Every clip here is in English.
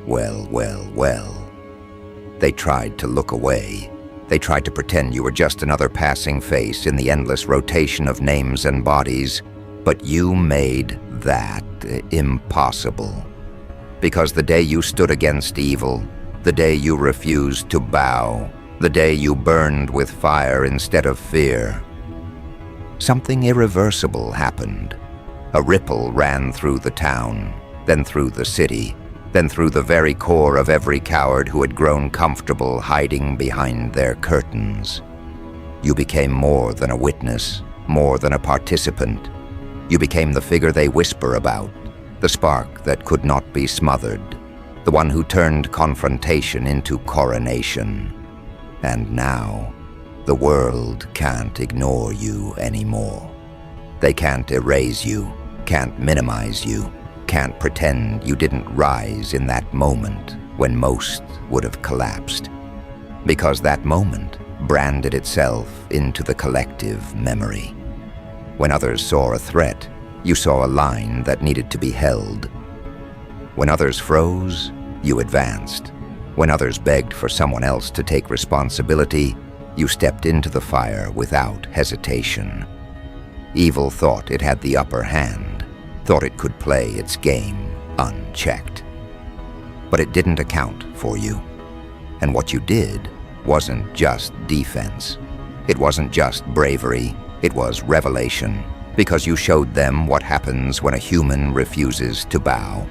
well. They tried to look away. They tried to pretend you were just another passing face in the endless rotation of names and bodies, but you made that impossible. Because the day you stood against evil, the day you refused to bow, the day you burned with fire instead of fear, something irreversible happened. A ripple ran through the town, then through the city, then through the very core of every coward who had grown comfortable hiding behind their curtains. You became more than a witness, more than a participant. You became the figure they whisper about, the spark that could not be smothered, the one who turned confrontation into coronation. And now, the world can't ignore you anymore. They can't erase you, can't minimize you, can't pretend you didn't rise in that moment when most would have collapsed. Because that moment branded itself into the collective memory. When others saw a threat, you saw a line that needed to be held. When others froze, you advanced. When others begged for someone else to take responsibility, you stepped into the fire without hesitation. Evil thought it had the upper hand, thought it could play its game unchecked. But it didn't account for you. And what you did wasn't just defense. It wasn't just bravery, it was revelation, because you showed them what happens when a human refuses to bow.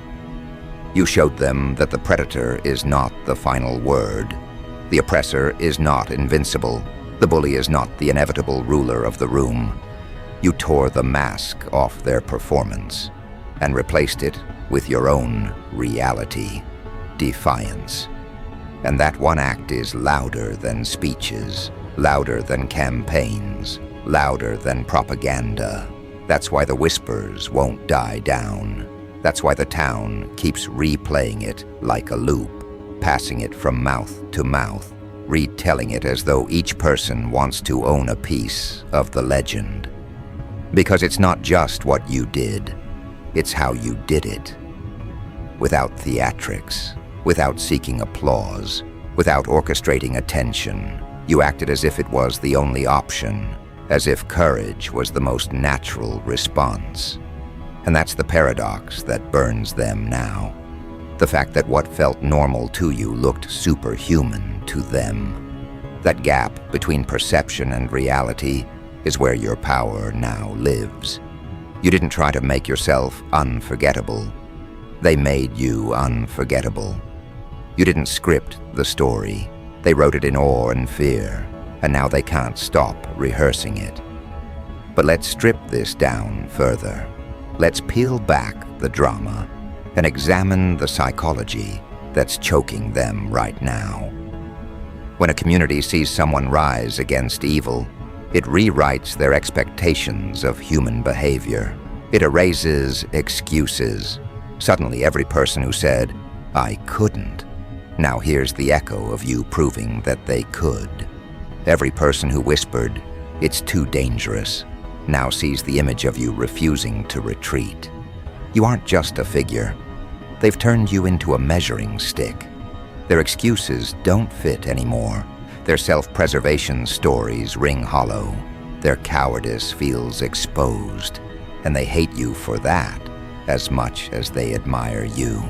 You showed them that the predator is not the final word. The oppressor is not invincible. The bully is not the inevitable ruler of the room. You tore the mask off their performance and replaced it with your own reality, defiance. And that one act is louder than speeches, louder than campaigns, louder than propaganda. That's why the whispers won't die down. That's why the town keeps replaying it like a loop, passing it from mouth to mouth, retelling it as though each person wants to own a piece of the legend. Because it's not just what you did, it's how you did it. Without theatrics, without seeking applause, without orchestrating attention, you acted as if it was the only option, as if courage was the most natural response. And that's the paradox that burns them now. The fact that what felt normal to you looked superhuman to them. That gap between perception and reality is where your power now lives. You didn't try to make yourself unforgettable. They made you unforgettable. You didn't script the story. They wrote it in awe and fear, and now they can't stop rehearsing it. But let's strip this down further. Let's peel back the drama and examine the psychology that's choking them right now. When a community sees someone rise against evil, it rewrites their expectations of human behavior. It erases excuses. Suddenly, every person who said, "I couldn't," now hears the echo of you proving that they could. Every person who whispered, "It's too dangerous," now sees the image of you refusing to retreat. You aren't just a figure. They've turned you into a measuring stick. Their excuses don't fit anymore. Their self-preservation stories ring hollow. Their cowardice feels exposed, and they hate you for that as much as they admire you.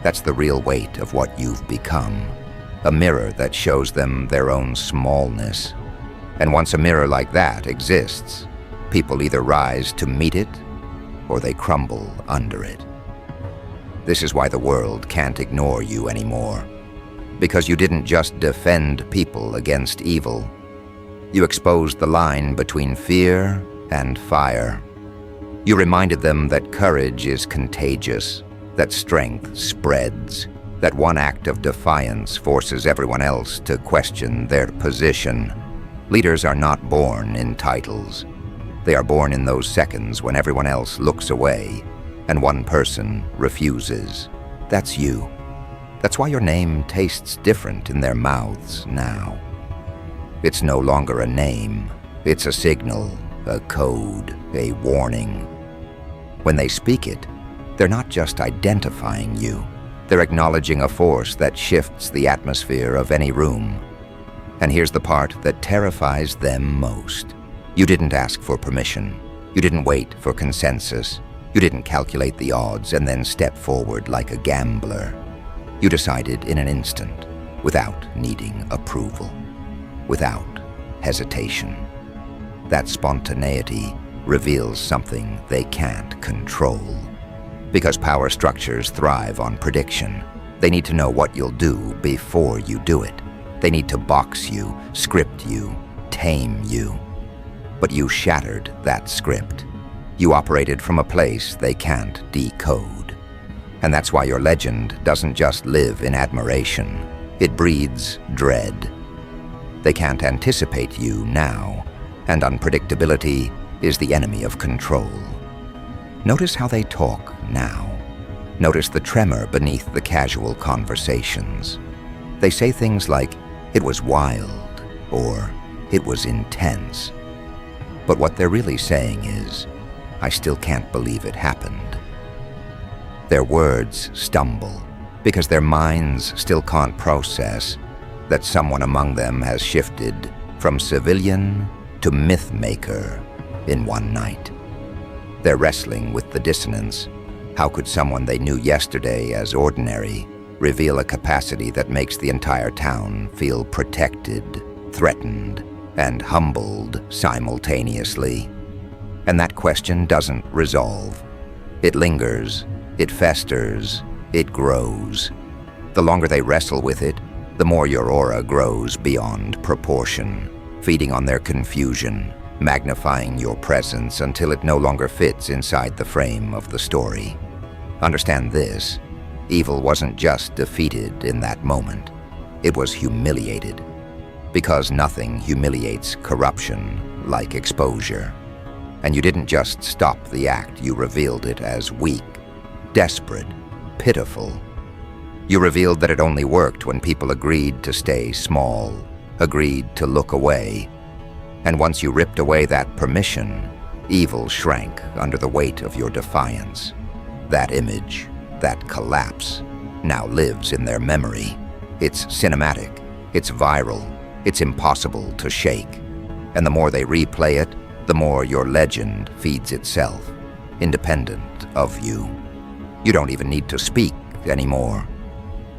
That's the real weight of what you've become, a mirror that shows them their own smallness. And once a mirror like that exists, people either rise to meet it or they crumble under it. This is why the world can't ignore you anymore. Because you didn't just defend people against evil. You exposed the line between fear and fire. You reminded them that courage is contagious, that strength spreads, that one act of defiance forces everyone else to question their position. Leaders are not born in titles. They are born in those seconds when everyone else looks away and one person refuses. That's you. That's why your name tastes different in their mouths now. It's no longer a name. It's a signal, a code, a warning. When they speak it, they're not just identifying you. They're acknowledging a force that shifts the atmosphere of any room. And here's the part that terrifies them most. You didn't ask for permission. You didn't wait for consensus. You didn't calculate the odds and then step forward like a gambler. You decided in an instant, without needing approval, without hesitation. That spontaneity reveals something they can't control. Because power structures thrive on prediction, they need to know what you'll do before you do it. They need to box you, script you, tame you. But you shattered that script. You operated from a place they can't decode. And that's why your legend doesn't just live in admiration. It breeds dread. They can't anticipate you now, and unpredictability is the enemy of control. Notice how they talk now. Notice the tremor beneath the casual conversations. They say things like, "It was wild," or "It was intense." But what they're really saying is, "I still can't believe it happened." Their words stumble because their minds still can't process that someone among them has shifted from civilian to myth maker in one night. They're wrestling with the dissonance. How could someone they knew yesterday as ordinary reveal a capacity that makes the entire town feel protected, threatened, and humbled simultaneously? And that question doesn't resolve. It lingers, it festers, it grows. The longer they wrestle with it, the more your aura grows beyond proportion, feeding on their confusion, magnifying your presence until it no longer fits inside the frame of the story. Understand this: evil wasn't just defeated in that moment, it was humiliated. Because nothing humiliates corruption like exposure. And you didn't just stop the act, you revealed it as weak, desperate, pitiful. You revealed that it only worked when people agreed to stay small, agreed to look away. And once you ripped away that permission, evil shrank under the weight of your defiance. That image, that collapse, now lives in their memory. It's cinematic, it's viral, it's impossible to shake. And the more they replay it, the more your legend feeds itself, independent of you. You don't even need to speak anymore.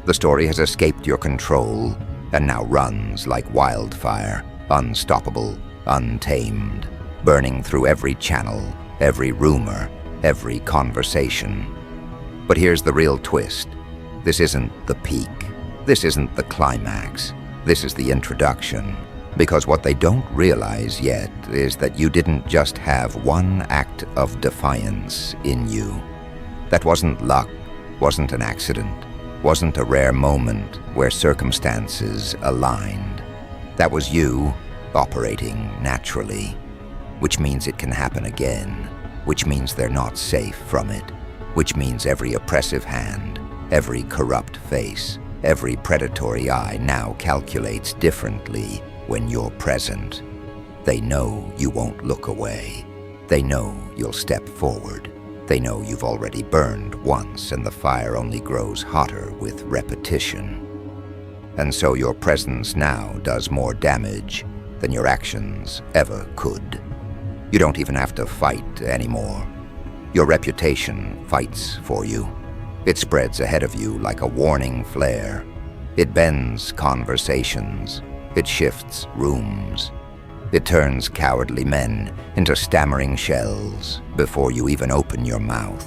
The story has escaped your control and now runs like wildfire, unstoppable, untamed, burning through every channel, every rumor, every conversation. But here's the real twist. This isn't the peak. This isn't the climax. This is the introduction. Because what they don't realize yet is that you didn't just have one act of defiance in you. That wasn't luck, wasn't an accident, wasn't a rare moment where circumstances aligned. That was you operating naturally, which means it can happen again, which means they're not safe from it, which means every oppressive hand, every corrupt face, every predatory eye now calculates differently when you're present. They know you won't look away. They know you'll step forward. They know you've already burned once and the fire only grows hotter with repetition. And so your presence now does more damage than your actions ever could. You don't even have to fight anymore. Your reputation fights for you. It spreads ahead of you like a warning flare. It bends conversations. It shifts rooms. It turns cowardly men into stammering shells before you even open your mouth.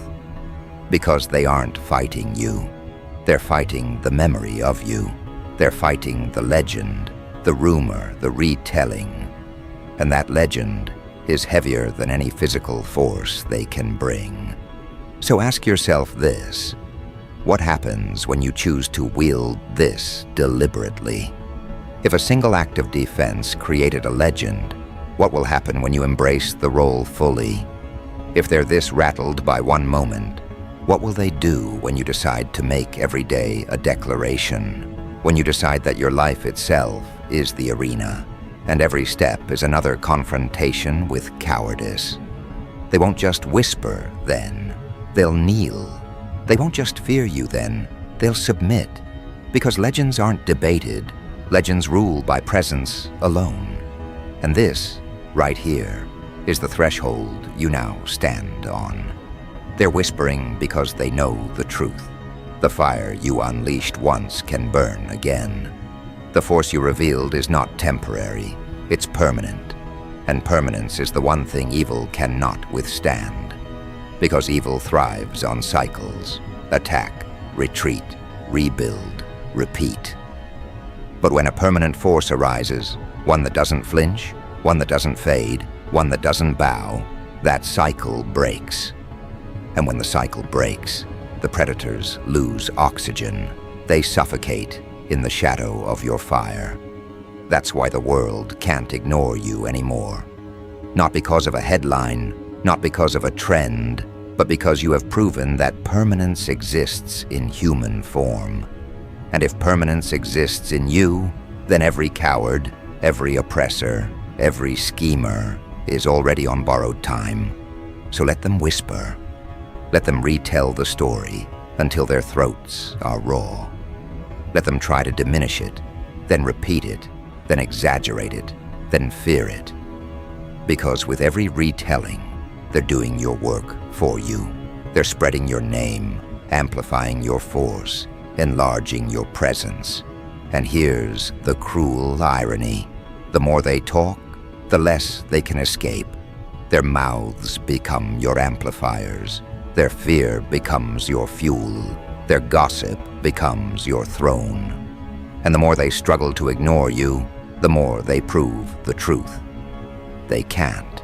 Because they aren't fighting you. They're fighting the memory of you. They're fighting the legend, the rumor, the retelling. And that legend is heavier than any physical force they can bring. So ask yourself this: what happens when you choose to wield this deliberately? If a single act of defense created a legend, what will happen when you embrace the role fully? If they're this rattled by one moment, what will they do when you decide to make every day a declaration? When you decide that your life itself is the arena, and every step is another confrontation with cowardice? They won't just whisper then, they'll kneel. They won't just fear you then, They'll submit, because legends aren't debated. Legends rule by presence alone. And this, right here, is the threshold you now stand on. They're whispering because they know the truth. The fire you unleashed once can burn again. The force you revealed is not temporary, it's permanent. And permanence is the one thing evil cannot withstand. Because evil thrives on cycles: attack, retreat, rebuild, repeat. But when a permanent force arises, one that doesn't flinch, one that doesn't fade, one that doesn't bow, that cycle breaks. And when the cycle breaks, the predators lose oxygen. They suffocate in the shadow of your fire. That's why the world can't ignore you anymore. Not because of a headline, not because of a trend, but because you have proven that permanence exists in human form. And if permanence exists in you, then every coward, every oppressor, every schemer is already on borrowed time. So let them whisper. Let them retell the story until their throats are raw. Let them try to diminish it, then repeat it, then exaggerate it, then fear it. Because with every retelling, they're doing your work for you. They're spreading your name, amplifying your force, enlarging your presence. And here's the cruel irony. The more they talk, the less they can escape. Their mouths become your amplifiers. Their fear becomes your fuel. Their gossip becomes your throne. And the more they struggle to ignore you, the more they prove the truth. They can't.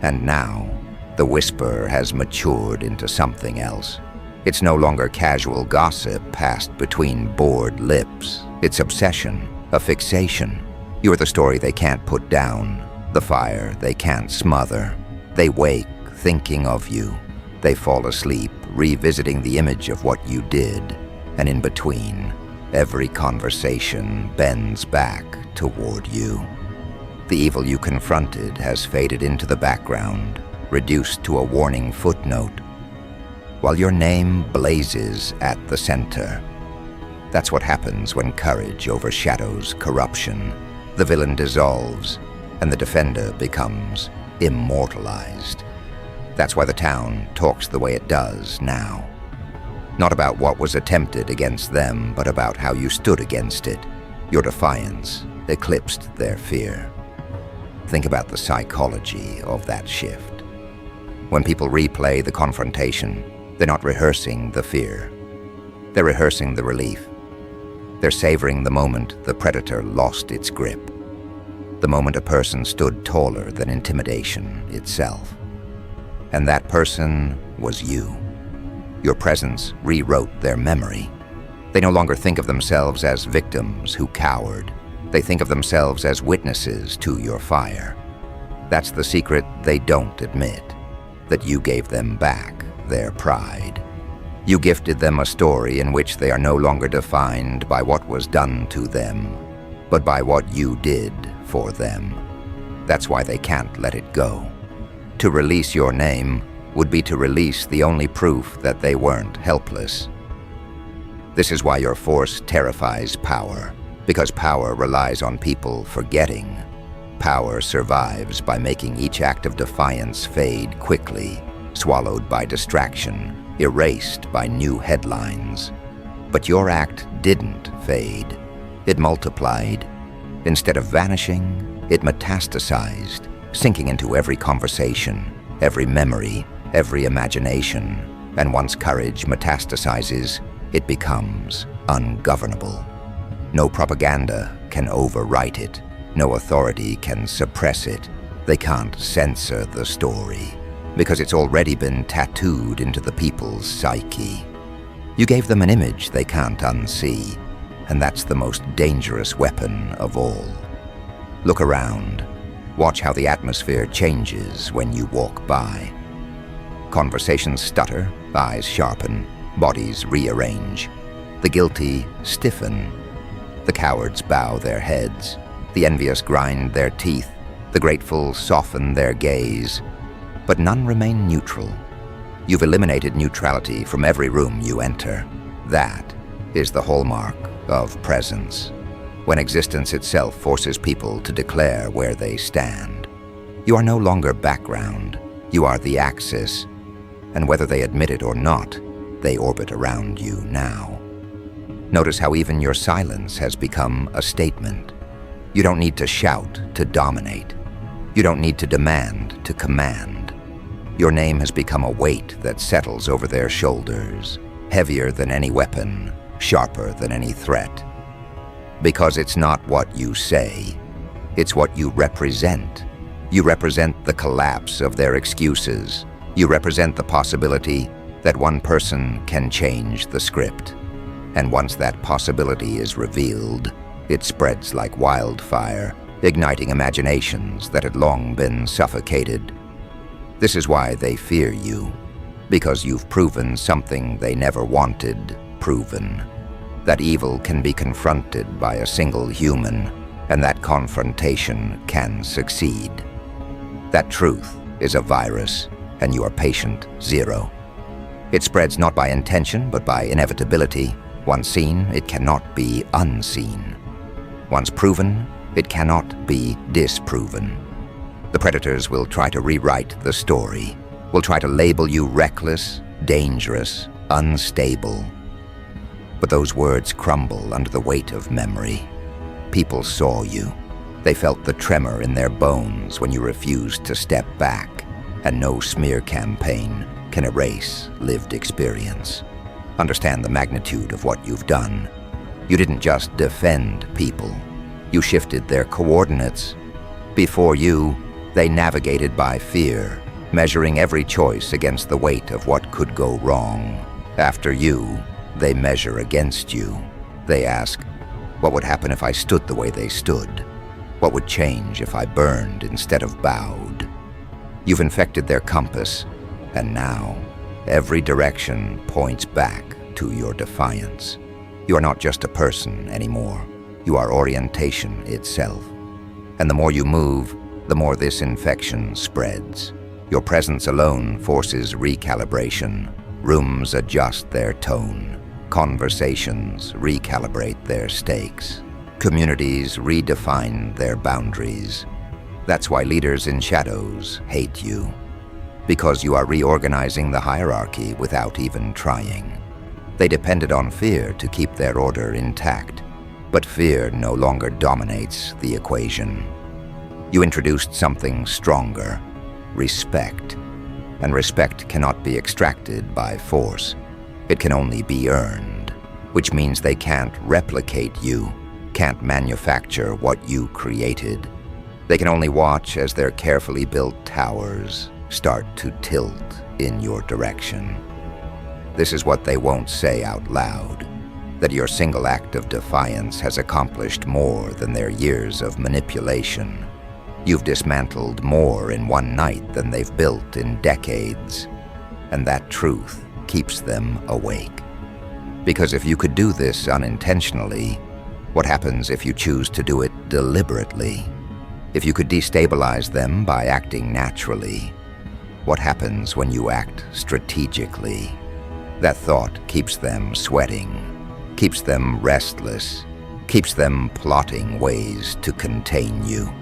And now, the whisper has matured into something else. It's no longer casual gossip passed between bored lips. It's obsession, a fixation. You're the story they can't put down, the fire they can't smother. They wake thinking of you. They fall asleep revisiting the image of what you did. And in between, every conversation bends back toward you. The evil you confronted has faded into the background, reduced to a warning footnote, while your name blazes at the center. That's what happens when courage overshadows corruption. The villain dissolves, and the defender becomes immortalized. That's why the town talks the way it does now. Not about what was attempted against them, but about how you stood against it. Your defiance eclipsed their fear. Think about the psychology of that shift. When people replay the confrontation, they're not rehearsing the fear. They're rehearsing the relief. They're savoring the moment the predator lost its grip. The moment a person stood taller than intimidation itself. And that person was you. Your presence rewrote their memory. They no longer think of themselves as victims who cowered. They think of themselves as witnesses to your fire. That's the secret they don't admit, that you gave them back their pride. You gifted them a story in which they are no longer defined by what was done to them, but by what you did for them. That's why they can't let it go. To release your name would be to release the only proof that they weren't helpless. This is why your force terrifies power, because power relies on people forgetting. Power survives by making each act of defiance fade quickly, swallowed by distraction, erased by new headlines. But your act didn't fade. It multiplied. Instead of vanishing, it metastasized, sinking into every conversation, every memory, every imagination. And once courage metastasizes, it becomes ungovernable. No propaganda can overwrite it. No authority can suppress it. They can't censor the story, because it's already been tattooed into the people's psyche. You gave them an image they can't unsee, and that's the most dangerous weapon of all. Look around. Watch how the atmosphere changes when you walk by. Conversations stutter, eyes sharpen, bodies rearrange. The guilty stiffen. The cowards bow their heads. The envious grind their teeth. The grateful soften their gaze. But none remain neutral. You've eliminated neutrality from every room you enter. That is the hallmark of presence, when existence itself forces people to declare where they stand. You are no longer background, you are the axis, and whether they admit it or not, they orbit around you now. Notice how even your silence has become a statement. You don't need to shout to dominate. You don't need to demand to command. Your name has become a weight that settles over their shoulders, heavier than any weapon, sharper than any threat. Because it's not what you say, it's what you represent. You represent the collapse of their excuses. You represent the possibility that one person can change the script. And once that possibility is revealed, it spreads like wildfire, igniting imaginations that had long been suffocated. This is why they fear you, because you've proven something they never wanted proven. That evil can be confronted by a single human, and that confrontation can succeed. That truth is a virus, and you are patient zero. It spreads not by intention, but by inevitability. Once seen, it cannot be unseen. Once proven, it cannot be disproven. The predators will try to rewrite the story, will try to label you reckless, dangerous, unstable. But those words crumble under the weight of memory. People saw you. They felt the tremor in their bones when you refused to step back, and no smear campaign can erase lived experience. Understand the magnitude of what you've done. You didn't just defend people. You shifted their coordinates. Before you, they navigated by fear, measuring every choice against the weight of what could go wrong. After you, they measure against you. They ask, what would happen if I stood the way they stood? What would change if I burned instead of bowed? You've infected their compass, and now every direction points back to your defiance. You are not just a person anymore. You are orientation itself. And the more you move, the more this infection spreads. Your presence alone forces recalibration. Rooms adjust their tone. Conversations recalibrate their stakes. Communities redefine their boundaries. That's why leaders in shadows hate you. Because you are reorganizing the hierarchy without even trying. They depended on fear to keep their order intact, but fear no longer dominates the equation. You introduced something stronger, respect. And respect cannot be extracted by force. It can only be earned, which means they can't replicate you, can't manufacture what you created. They can only watch as their carefully built towers start to tilt in your direction. This is what they won't say out loud, that your single act of defiance has accomplished more than their years of manipulation. You've dismantled more in one night than they've built in decades, and that truth keeps them awake. Because if you could do this unintentionally, what happens if you choose to do it deliberately? If you could destabilize them by acting naturally, what happens when you act strategically? That thought keeps them sweating, keeps them restless, keeps them plotting ways to contain you.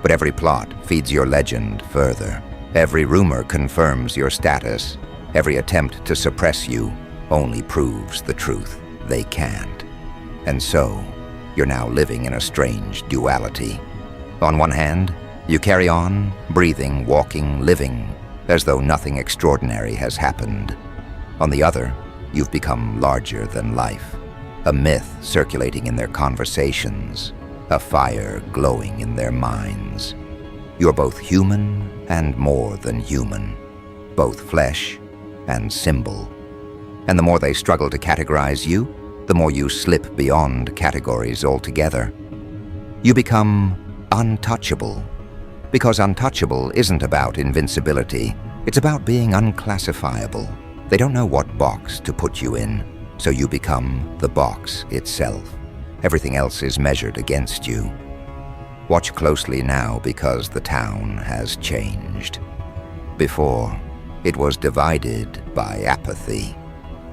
But every plot feeds your legend further. Every rumor confirms your status. Every attempt to suppress you only proves the truth they can't. And so, you're now living in a strange duality. On one hand, you carry on, breathing, walking, living, as though nothing extraordinary has happened. On the other, you've become larger than life, a myth circulating in their conversations, a fire glowing in their minds. You're both human and more than human, both flesh and symbol. And the more they struggle to categorize you, the more you slip beyond categories altogether. You become untouchable, because untouchable isn't about invincibility, it's about being unclassifiable. They don't know what box to put you in, so you become the box itself. Everything else is measured against you. Watch closely now, because the town has changed. Before, it was divided by apathy.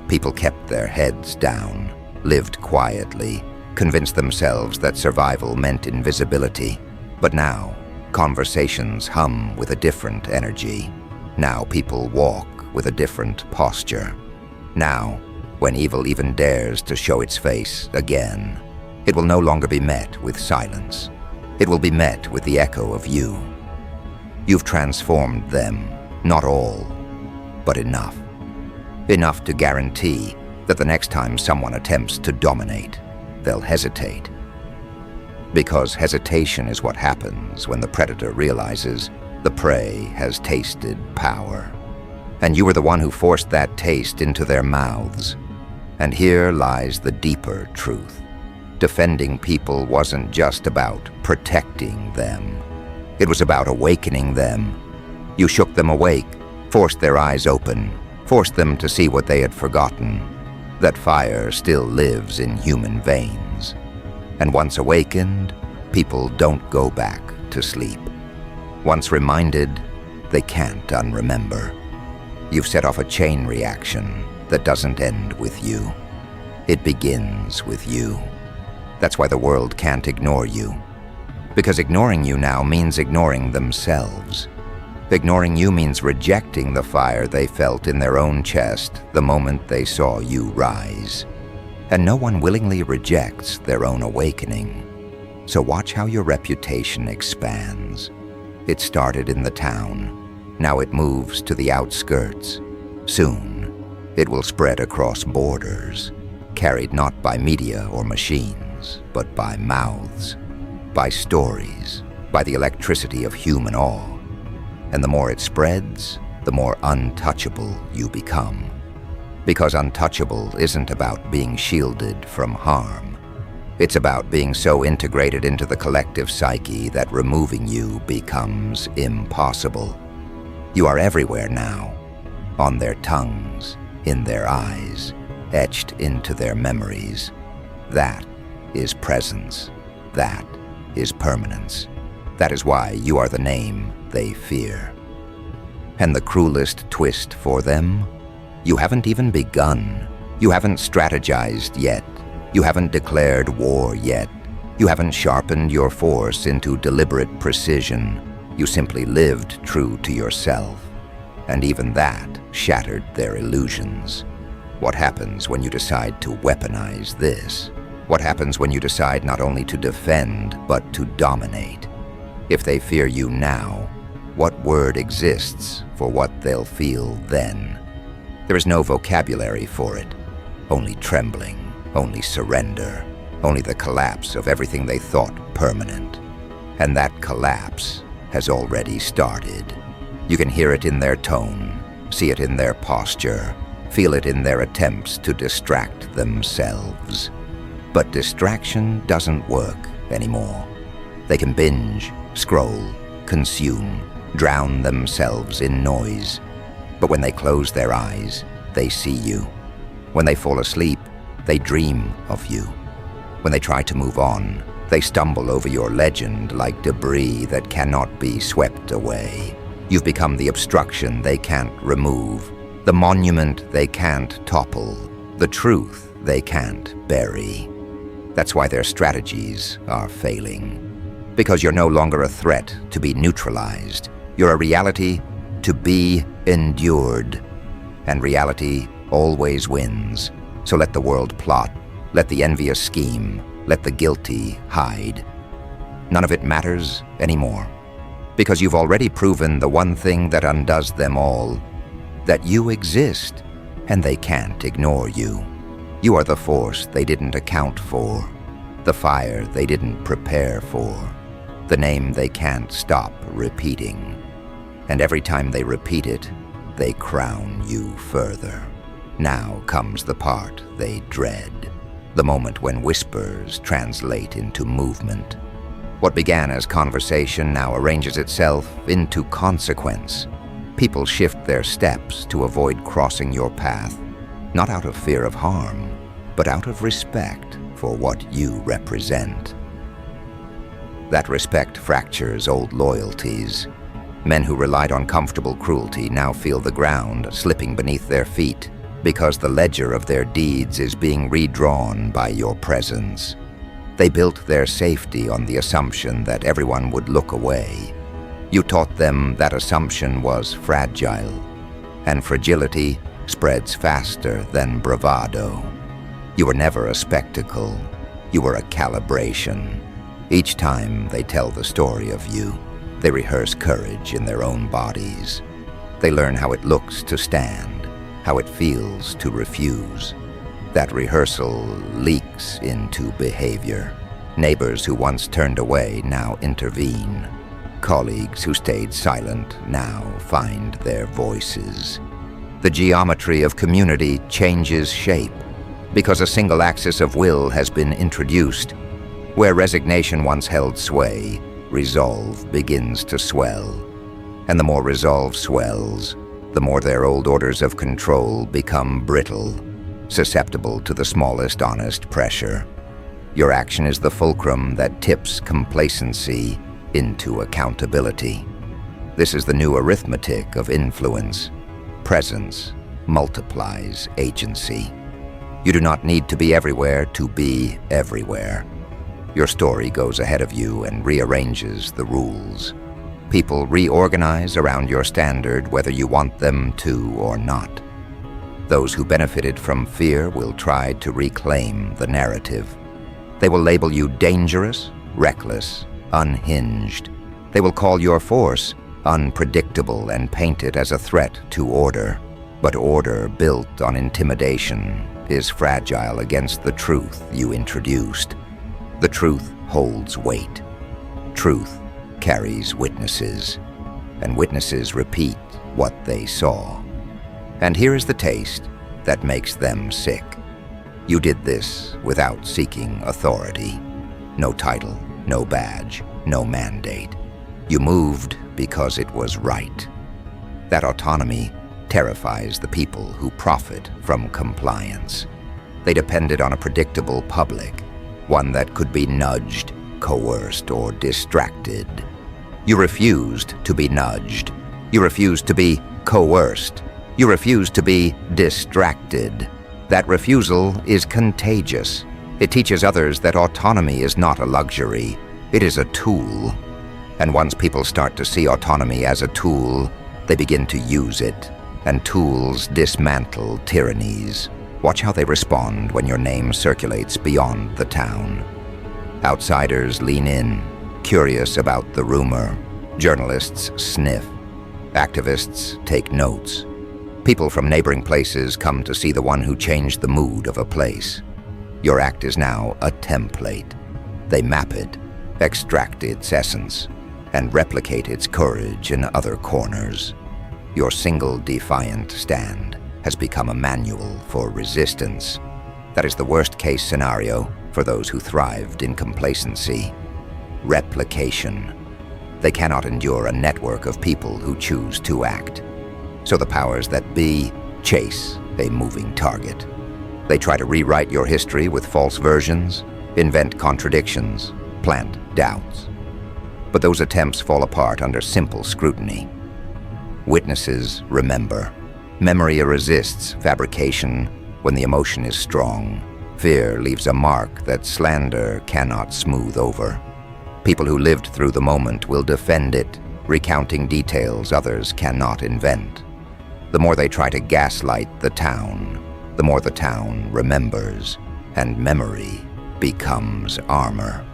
People kept their heads down. lived quietly, convinced themselves that survival meant invisibility. But now, conversations hum with a different energy. Now people walk with a different posture. Now, when evil even dares to show its face again, it will no longer be met with silence. It will be met with the echo of you. You've transformed them, not all, but enough. Enough to guarantee that the next time someone attempts to dominate, they'll hesitate. Because hesitation is what happens when the predator realizes the prey has tasted power. And you were the one who forced that taste into their mouths. And here lies the deeper truth. Defending people wasn't just about protecting them. It was about awakening them. You shook them awake, forced their eyes open, forced them to see what they had forgotten, that fire still lives in human veins. And once awakened, people don't go back to sleep. Once reminded, they can't unremember. You've set off a chain reaction that doesn't end with you. It begins with you. That's why the world can't ignore you. Because ignoring you now means ignoring themselves. Ignoring you means rejecting the fire they felt in their own chest the moment they saw you rise. And no one willingly rejects their own awakening. So watch how your reputation expands. It started in the town. Now it moves to the outskirts. Soon, it will spread across borders, carried not by media or machines, but by mouths, by stories, by the electricity of human awe. And the more it spreads, the more untouchable you become. Because untouchable isn't about being shielded from harm. It's about being so integrated into the collective psyche that removing you becomes impossible. You are everywhere now, on their tongues, in their eyes, etched into their memories. That is presence. That is permanence. That is why you are the name they fear. And the cruelest twist for them? You haven't even begun. You haven't strategized yet. You haven't declared war yet. You haven't sharpened your force into deliberate precision. You simply lived true to yourself. And even that shattered their illusions. What happens when you decide to weaponize this? What happens when you decide not only to defend, but to dominate? If they fear you now, what word exists for what they'll feel then? There is no vocabulary for it. Only trembling, only surrender, only the collapse of everything they thought permanent. And that collapse has already started. You can hear it in their tone, see it in their posture, feel it in their attempts to distract themselves. But distraction doesn't work anymore. They can binge, scroll, consume, drown themselves in noise. But when they close their eyes, they see you. When they fall asleep, they dream of you. When they try to move on, they stumble over your legend like debris that cannot be swept away. You've become the obstruction they can't remove, the monument they can't topple, the truth they can't bury. That's why their strategies are failing. Because you're no longer a threat to be neutralized. You're a reality to be endured. And reality always wins. So let the world plot, let the envious scheme, let the guilty hide. None of it matters anymore. Because you've already proven the one thing that undoes them all, that you exist, and they can't ignore you. You are the force they didn't account for, the fire they didn't prepare for, the name they can't stop repeating. And every time they repeat it, they crown you further. Now comes the part they dread, the moment when whispers translate into movement. What began as conversation now arranges itself into consequence. People shift their steps to avoid crossing your path, not out of fear of harm, but out of respect for what you represent. That respect fractures old loyalties. Men who relied on comfortable cruelty now feel the ground slipping beneath their feet. because the ledger of their deeds is being redrawn by your presence. They built their safety on the assumption that everyone would look away. You taught them that assumption was fragile, and fragility spreads faster than bravado. You were never a spectacle. You were a calibration. Each time they tell the story of you, they rehearse courage in their own bodies. They learn how it looks to stand, how it feels to refuse. That rehearsal leaks into behavior. Neighbors who once turned away now intervene. Colleagues who stayed silent now find their voices. The geometry of community changes shape because a single axis of will has been introduced. Where resignation once held sway, resolve begins to swell. And the more resolve swells, the more their old orders of control become brittle, susceptible to the smallest honest pressure. Your action is the fulcrum that tips complacency into accountability. This is the new arithmetic of influence. Presence multiplies agency. You do not need to be everywhere to be everywhere. Your story goes ahead of you and rearranges the rules. People reorganize around your standard whether you want them to or not. Those who benefited from fear will try to reclaim the narrative. They will label you dangerous, reckless, unhinged. They will call your force unpredictable and paint it as a threat to order. But order built on intimidation is fragile against the truth you introduced. The truth holds weight. Truth carries witnesses, and witnesses repeat what they saw. And here is the taste that makes them sick. You did this without seeking authority. No title, no badge, no mandate. You moved because it was right. That autonomy terrifies the people who profit from compliance. They depended on a predictable public, one that could be nudged, coerced, or distracted. You refused to be nudged. You refused to be coerced. You refused to be distracted. That refusal is contagious. It teaches others that autonomy is not a luxury. It is a tool. And once people start to see autonomy as a tool, they begin to use it. And tools dismantle tyrannies. Watch how they respond when your name circulates beyond the town. Outsiders lean in, curious about the rumor. Journalists sniff. Activists take notes. People from neighboring places come to see the one who changed the mood of a place. Your act is now a template. They map it, extract its essence, and replicate its courage in other corners. Your single defiant stand has become a manual for resistance. That is the worst-case scenario for those who thrived in complacency. Replication. They cannot endure a network of people who choose to act. So the powers that be chase a moving target. They try to rewrite your history with false versions, invent contradictions, plant doubts. But those attempts fall apart under simple scrutiny. Witnesses remember. Memory resists fabrication when the emotion is strong. Fear leaves a mark that slander cannot smooth over. People who lived through the moment will defend it, recounting details others cannot invent. The more they try to gaslight the town, the more the town remembers, and memory becomes armor.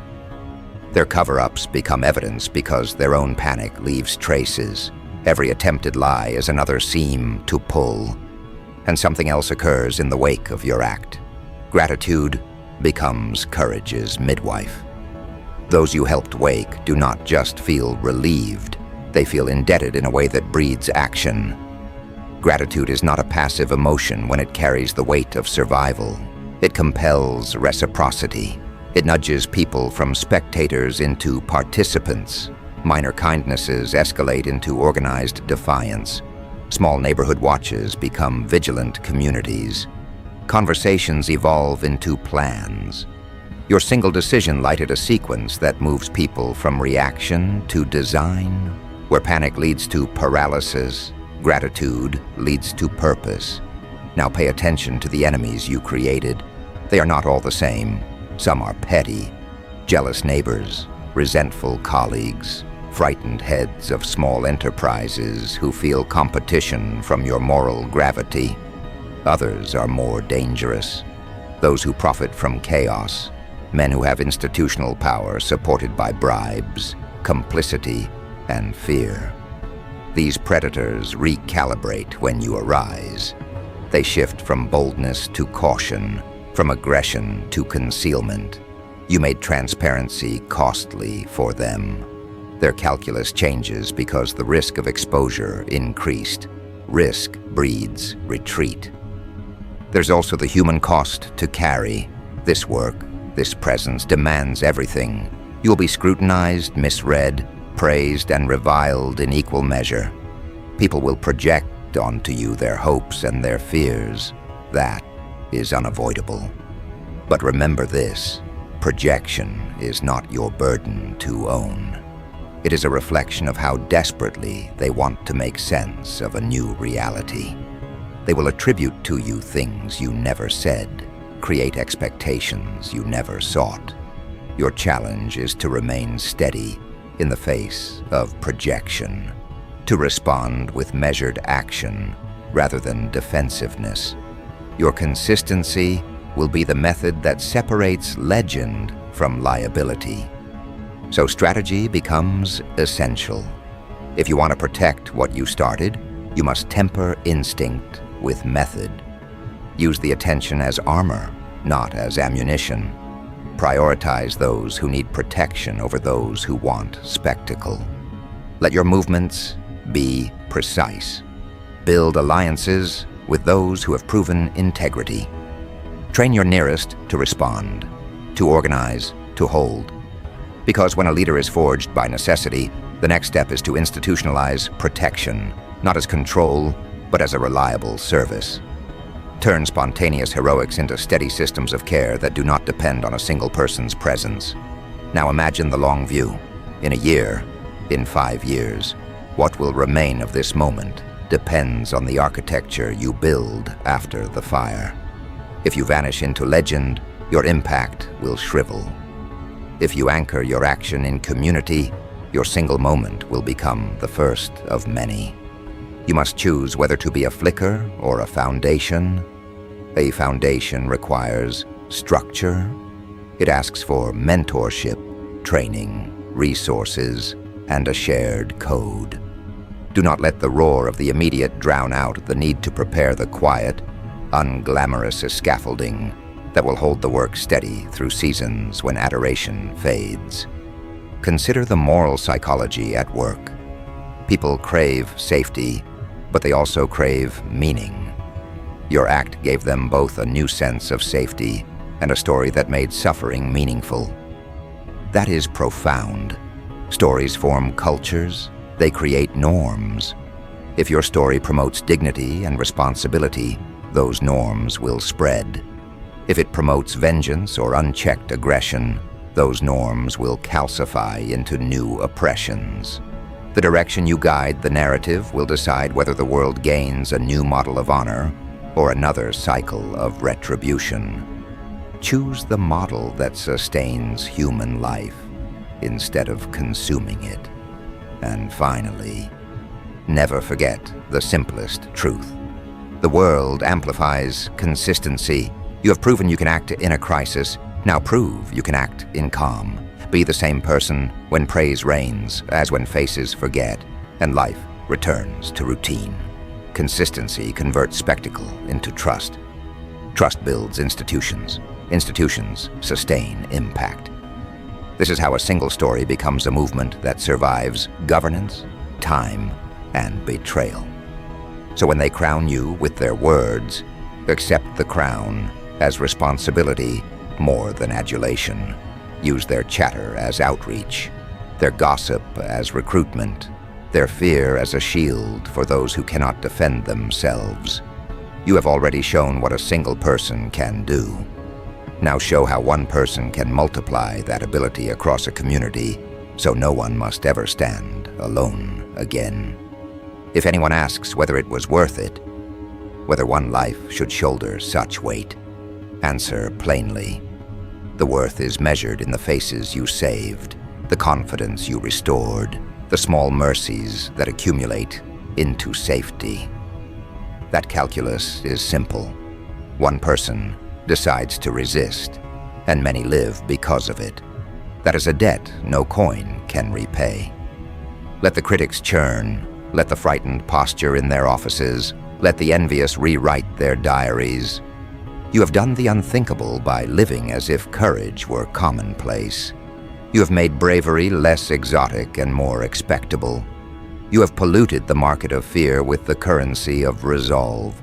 Their cover-ups become evidence because their own panic leaves traces. Every attempted lie is another seam to pull, and something else occurs in the wake of your act. Gratitude becomes courage's midwife. Those you helped wake do not just feel relieved, they feel indebted in a way that breeds action. Gratitude is not a passive emotion when it carries the weight of survival. It compels reciprocity. It nudges people from spectators into participants. Minor kindnesses escalate into organized defiance. Small neighborhood watches become vigilant communities. Conversations evolve into plans. Your single decision lighted a sequence that moves people from reaction to design. Where panic leads to paralysis, gratitude leads to purpose. Now pay attention to the enemies you created. They are not all the same. Some are petty, jealous neighbors, resentful colleagues, frightened heads of small enterprises who feel competition from your moral gravity. Others are more dangerous, those who profit from chaos, men who have institutional power supported by bribes, complicity, and fear. These predators recalibrate when you arise. They shift from boldness to caution, from aggression to concealment. You made transparency costly for them. Their calculus changes because the risk of exposure increased. Risk breeds retreat. There's also the human cost to carry. This work, this presence demands everything. You'll be scrutinized, misread, praised, and reviled in equal measure. People will project onto you their hopes and their fears. That is unavoidable. But remember this, projection is not your burden to own. It is a reflection of how desperately they want to make sense of a new reality. They will attribute to you things you never said, create expectations you never sought. Your challenge is to remain steady in the face of projection, to respond with measured action rather than defensiveness. Your consistency will be the method that separates legend from liability. So strategy becomes essential. If you want to protect what you started, you must temper instinct with method. Use the attention as armor, not as ammunition. Prioritize those who need protection over those who want spectacle. Let your movements be precise. Build alliances with those who have proven integrity. Train your nearest to respond, to organize, to hold. Because when a leader is forged by necessity, the next step is to institutionalize protection, not as control, but as a reliable service. Turn spontaneous heroics into steady systems of care that do not depend on a single person's presence. Now imagine the long view. In a year, in 5 years, what will remain of this moment depends on the architecture you build after the fire. If you vanish into legend, your impact will shrivel. If you anchor your action in community, your single moment will become the first of many. You must choose whether to be a flicker or a foundation. A foundation requires structure. It asks for mentorship, training, resources, and a shared code. Do not let the roar of the immediate drown out the need to prepare the quiet, unglamorous scaffolding that will hold the work steady through seasons when adoration fades. Consider the moral psychology at work. People crave safety, but they also crave meaning. Your act gave them both a new sense of safety and a story that made suffering meaningful. That is profound. Stories form cultures, they create norms. If your story promotes dignity and responsibility, those norms will spread. If it promotes vengeance or unchecked aggression, those norms will calcify into new oppressions. The direction you guide the narrative will decide whether the world gains a new model of honor or another cycle of retribution. Choose the model that sustains human life instead of consuming it. And finally, never forget the simplest truth. The world amplifies consistency. You have proven you can act in a crisis. Now prove you can act in calm. Be the same person when praise reigns as when faces forget and life returns to routine. Consistency converts spectacle into trust. Trust builds institutions. Institutions sustain impact. This is how a single story becomes a movement that survives governance, time, and betrayal. So when they crown you with their words, accept the crown as responsibility more than adulation. Use their chatter as outreach, their gossip as recruitment, their fear as a shield for those who cannot defend themselves. You have already shown what a single person can do. Now show how one person can multiply that ability across a community, so no one must ever stand alone again. If anyone asks whether it was worth it, whether one life should shoulder such weight. Answer plainly. The worth is measured in the faces you saved, the confidence you restored, the small mercies that accumulate into safety. That calculus is simple. One person decides to resist, and many live because of it. That is a debt no coin can repay. Let the critics churn, let the frightened posture in their offices, let the envious rewrite their diaries. You have done the unthinkable by living as if courage were commonplace. You have made bravery less exotic and more expectable. You have polluted the market of fear with the currency of resolve.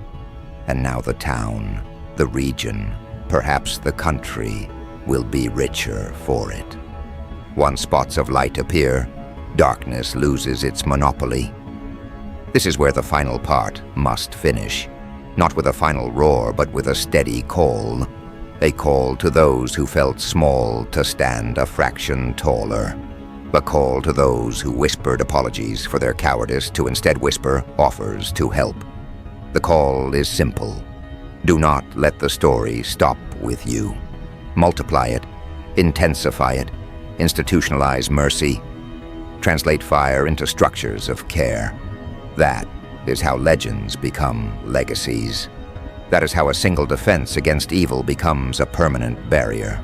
And now the town, the region, perhaps the country, will be richer for it. Once spots of light appear, darkness loses its monopoly. This is where the final part must finish, not with a final roar, but with a steady call. A call to those who felt small to stand a fraction taller. A call to those who whispered apologies for their cowardice to instead whisper offers to help. The call is simple. Do not let the story stop with you. Multiply it, intensify it, institutionalize mercy, translate fire into structures of care. That is how legends become legacies. That is how a single defense against evil becomes a permanent barrier.